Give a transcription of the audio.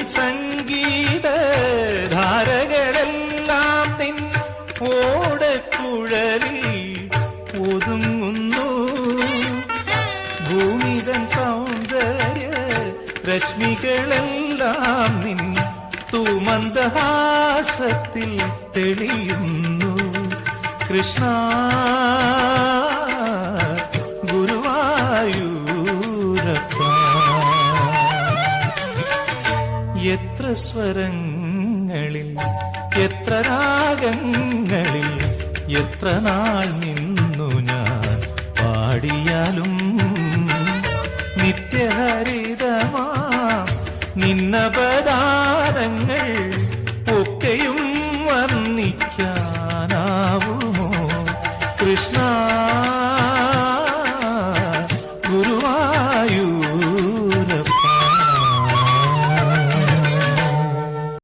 സംഗീത ധാരകളെല്ലാം നിൻ ഓടക്കുഴലിൽ ഒതുങ്ങുന്നു. ഭൂമിതൻ സൗന്ദര്യ രശ്മികളെല്ലാം നിൻ തൂമന്ദഹാസത്തിൽ തെളിയുന്നു. കൃഷ്ണ ഗുരുവായൂരപ്പ, എത്ര സ്വരങ്ങളിൽ എത്ര രാഗങ്ങളിൽ എത്ര നാൾ നിന്നു ഞാൻ പാടിയാലും നിത്യഹരിതമാ നിന്നപദാനങ്ങൾ